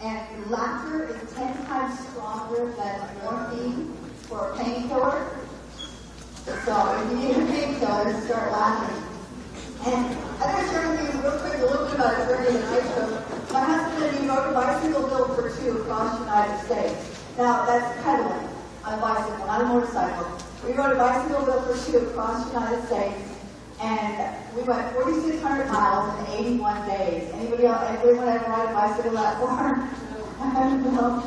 And laughter is 10 times stronger than morphine for a painkiller. So if you need a painkiller, start laughing. And I'm going to share with you real quick a little bit about a journey that I took. My husband and he rode a bicycle built for two across the United States. Now, that's pedaling on a bicycle, not a motorcycle. We rode a bicycle built for two across the United States, and we went 4,600 miles in 81 days. Anyone ever ride a bicycle that far? No.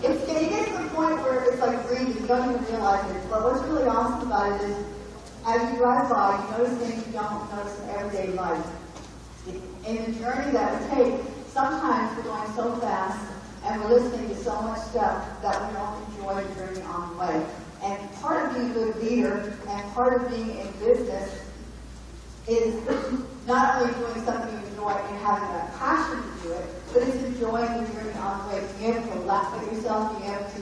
You get to the point where it's like breathing, you don't even realize it. But what's really awesome about it is, as you drive by, you notice things you don't notice in everyday life. In the journey that we take, sometimes we're going so fast and we're listening to so much stuff that we don't enjoy the journey on the way. And part of being a good leader and part of being in business is not only doing something you enjoy and having a passion to do it, but it's enjoying the journey on the way, being able to laugh at yourself, being able to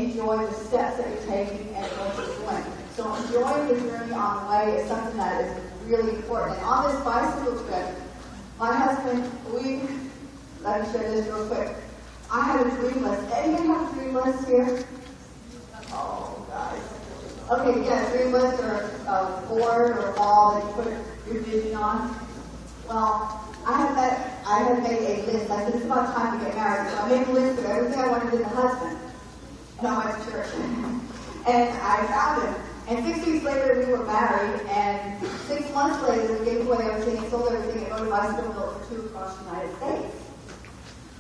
enjoy the steps that you're taking and what you're doing. So enjoying the journey on the way is something that is really important. And on this bicycle trip, my husband, let me share this real quick. I had a dream list. Anyone have a dream list here? Oh, guys. Okay, yeah, dream list or a board or a wall that you put your vision on. Well, I had made a list. I said, it's about time to get married. So I made a list of everything I wanted in a husband. And I went to church. And I found him. And 6 weeks later, we were married. And 6 months later, we gave away everything and sold everything and rode a bicycle built for two across the United States.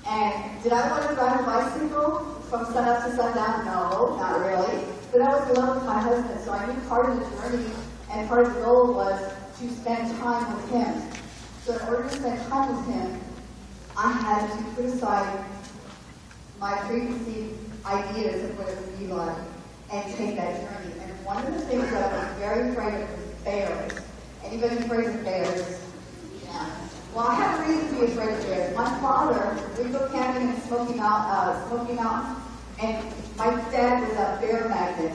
And did I want to ride a bicycle from sunup to sundown? No, not really. But I was in love with my husband, so I knew part of the journey and part of the goal was to spend time with him. So in order to spend time with him, I had to put aside my preconceived ideas of what it would be like and take that journey. And one of the things that I was very afraid of was bears. Anybody afraid of bears? Yeah. Well, I have a reason to be afraid of bears. My father, we go camping in Smoky Mountain, and my dad was a bear magnet.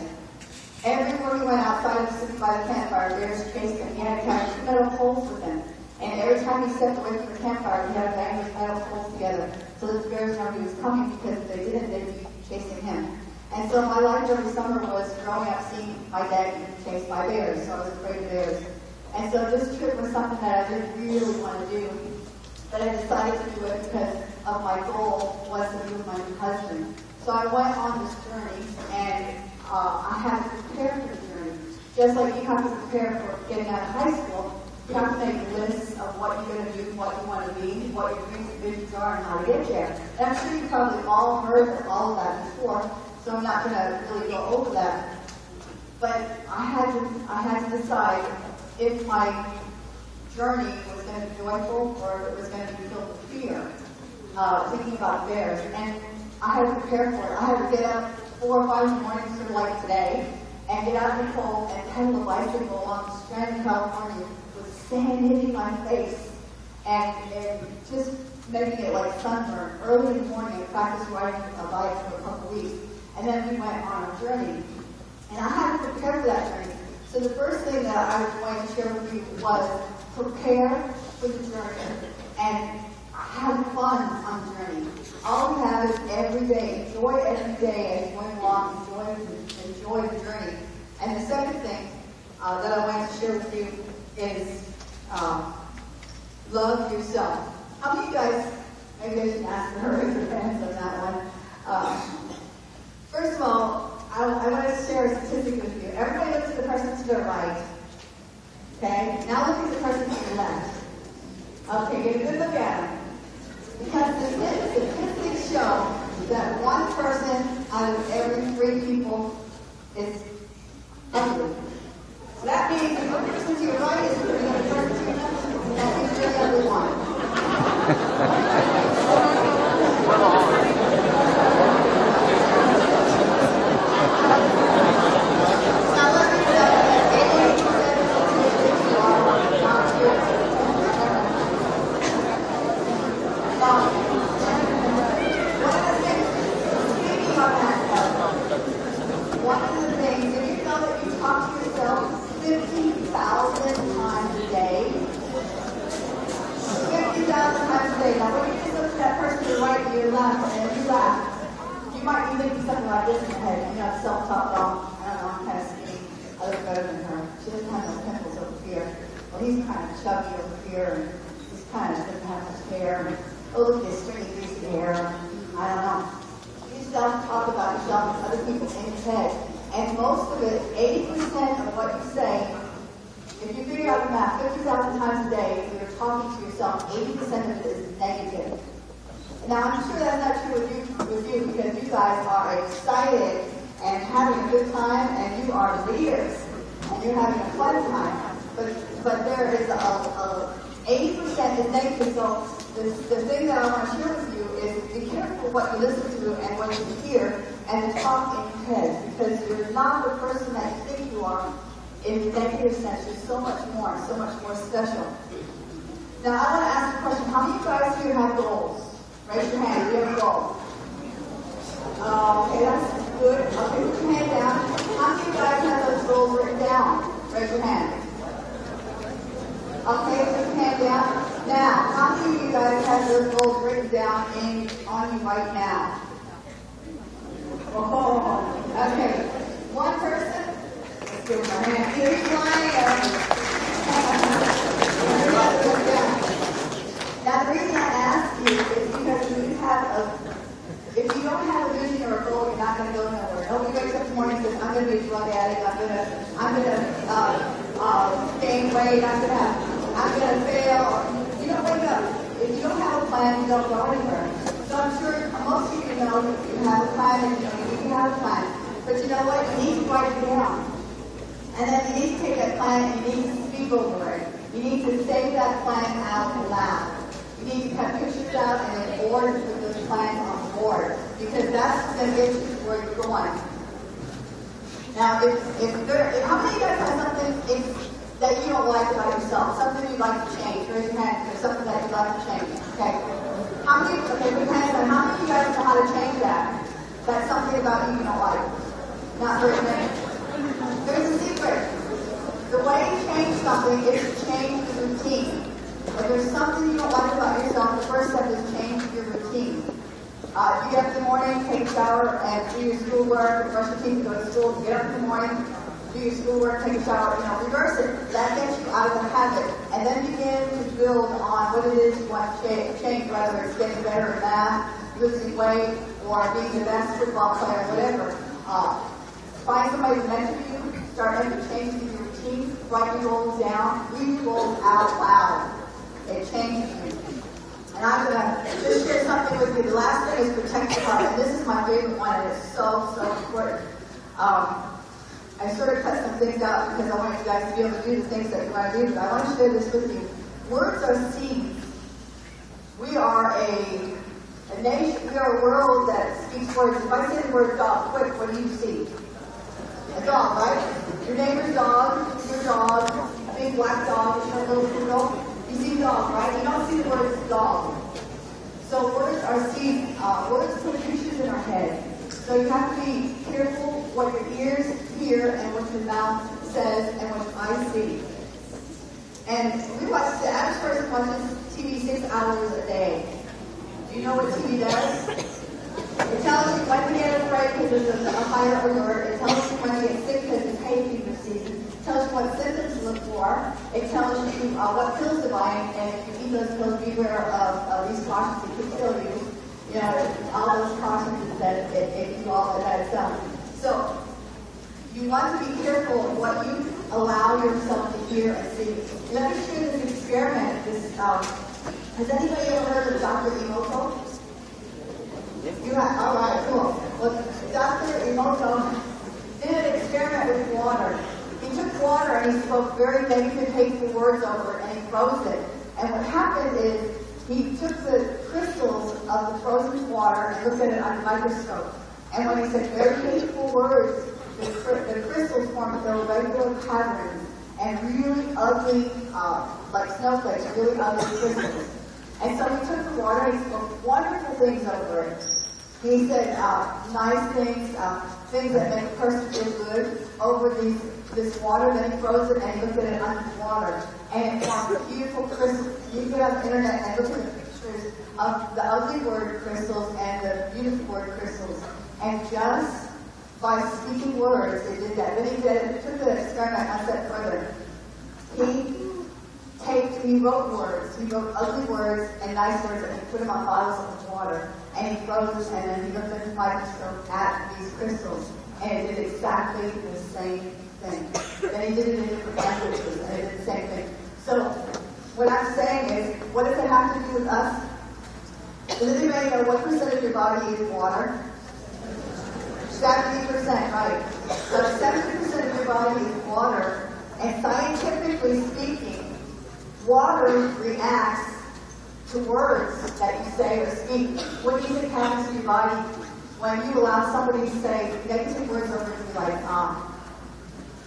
Everywhere he went outside of sitting by the campfire, bears chased him. He had to carry 2 metal poles with him. And every time he stepped away from the campfire, he had to bang those metal poles together so that the bears knew he was coming, because if they didn't, they'd be chasing him. And so my life every summer was growing up seeing my dad getting chased by bears, so I was afraid of bears. And so this trip was something that I didn't really want to do, but I decided to do it because of my goal was to be with my new husband. So I went on this journey, and I had to prepare for the journey. Just like you have to prepare for getting out of high school, you have to make lists of what you're going to do, what you want to be, what your dreams and visions are, and how to get there. And I'm sure you probably all heard of all of that before, so I'm not going to really go over that. But I had to decide if my journey was going to be joyful or if it was going to be filled with fear, thinking about bears. And I had to prepare for it. I had to get up 4 or 5 in the morning, sort of like today, and get out in the cold and pedal a bicycle along the Strand in California with sand hitting my face and just making it like sunburn early in the morning and practice riding a bike for a couple weeks. And then we went on a journey. And I had to prepare for that journey. So the first thing that I was going to share with you was prepare for the journey and have fun on the journey. All we have is every day. Enjoy every day as you're going along. Enjoy the journey. And the second thing that I want to share with you is love yourself. How many of you guys, maybe I should ask her if your hands on that one. First of all, I want to share a statistic with you. Everybody look at the person to their right. Okay? Now look at the person to your left. Okay, get a good look at them. Because the statistics show that one person out of every 3 people is ugly. So that means the person to your right is pretty good, the person to your left, that means you're the ugly one. One of the things, did you know that you talk to yourself 50,000 times a day? 50,000 times a day. Now, when you just look at that person chubby over here, and he's kind of doesn't have much hair, and oh, look at his stringy, greasy hair. I don't know. You self-talk about yourself and other people in your head. And most of it, 80% of what you say, if you figure out the math, 50,000 times a day, when you're talking to yourself, 80% of it is negative. Now, I'm sure that's not true with you because you guys are excited and having a good time, and you are leaders, and you're having a fun time. But there is a 80% is negative. So the thing that I want to share with you is be careful what you listen to and what you hear and the talk in your head, because you're not the person that you think you are in the negative sense. You're so much more special. Now, I want to ask a question. How many of you guys here have goals? Raise your hand. You have a goal. Okay, that's good. Okay, put your hand down. How many of you guys have those goals written down? Raise your hand. Okay, put your hand down. Now, how many of you guys have those goals written down on you right now? Oh, okay. One person. Let's give him a hand. Here's Ryan. Now, the reason I ask you is because if you don't have a vision or a goal, you're not going to go nowhere. Nobody wakes up in the morning and says, I'm going to be a drug addict, I'm going to gain weight, I'm going to fail. You don't wake up. If you don't have a plan, you don't go anywhere. So I'm sure most of you know you have a plan, and you need to have a plan. But you know what? You need to write it down. And then you need to take that plan and you need to speak over it. You need to say that plan out loud. You need to cut pictures out and then board and put those plans on the board, because that's going to get you to where you're going. Now, how many of you guys have something that you don't like about yourself? Something you'd like to change? Raise your hand if there's something that you'd like to change. Okay. Okay, put your hands on. How many of you guys know how to change that? That's something about you don't like. Not very many. There's a secret. The way to change something is to change the routine. If there's something you don't like about yourself, the first step is change your routine. You get up in the morning, take a shower, and do your schoolwork, brush your teeth, go to school. Get up in the morning, do your schoolwork, take a shower, reverse it. That gets you out of the habit. And then begin to build on what it is you want to change, whether it's getting better in math, losing weight, or being the best football player, whatever. Find somebody to mentor you, start making changes in your routine, write your goals down, read your goals out loud. It changes you. And I'm going to just share something with you. The last thing is protect your heart. And this is my favorite one, and it's so important. I sort of cut some things out because I want you guys to be able to do the things that you want to do, but I want to share this with you. Words are seeds. We are a nation, we are a world that speaks words. If I say the word dog, quick, what do you see? A dog, right? Your neighbor's dog, your dog, big black dog, little poodle. You see dog, right? You don't see the word dog. So words are seeds. Words put pictures in our head. So you have to be careful what your ears hear and what your mouth says and what your eyes see. And the average person watches TV 6 hours a day. Do you know what TV does? It tells you when to get afraid because there's a higher alert. It tells you when to get sick because it's hay fever season. It tells you what symptoms to look for. It tells you what pills to buy, and if you eat those pills, beware of these cautions. It could kill you. All those cautions that it do all of that itself. So you want to be careful of what you allow yourself to hear and see. Let me share this experiment. Has anybody ever heard of Dr. Waynoka? You have? All right, cool. Well, Dr. Waynoka did an experiment with water. He took water and he spoke very negative, hateful words over it, and he froze it. And what happened is he took the crystals of the frozen water and looked at it under a microscope. And when he said very hateful words, the crystals formed their regular patterns and really ugly, like snowflakes, really ugly crystals. And so he took the water and he spoke wonderful things over it. He said nice things, things that make a person feel good over this water. Then he froze it and he looked at it under the water. And it formed beautiful crystals. You can get on the internet and look at the pictures of the ugly word crystals and the beautiful word crystals. And just by speaking words, it did that. Then he took the experiment one step further. He taped he wrote words. He wrote ugly words and nice words, and he put them on bottles of water. And he froze, and then he looked at the microscope at these crystals, and it did exactly the same thing. Then he did it in different languages, and it did the same thing. So what I'm saying is, what does it have to do with us? Does anybody know what percent of your body is water? 70%, right. So 70% of your body is water, and scientifically speaking, water reacts to words that you say or speak. What do you think happens to your body when you allow somebody to say negative words over you like,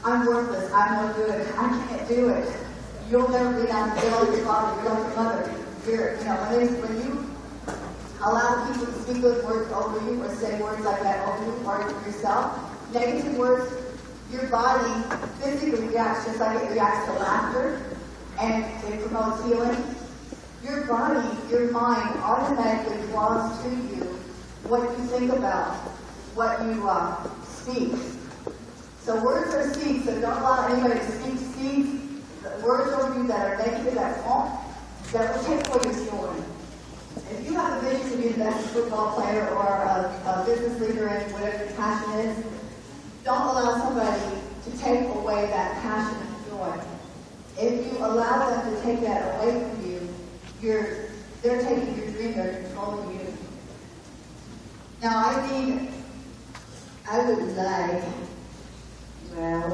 I'm worthless, I'm no good, I can't do it. You'll never be down to your father, you're like your mother. When you allow people to speak those words over you or say words like that over you or yourself, negative words, your body physically reacts just like it reacts to laughter and it promotes healing. Your body, your mind automatically draws to you what you think about, what you speak. So words are seeds, so don't allow anybody to speak seeds, words over you that are negative, that will take away your joy. If you have a vision to be the best football player or a business leader in whatever your passion is, don't allow somebody to take away that passion and joy. If you allow them to take that away from you, they're taking your dream, they're controlling you. Now, I would like, well,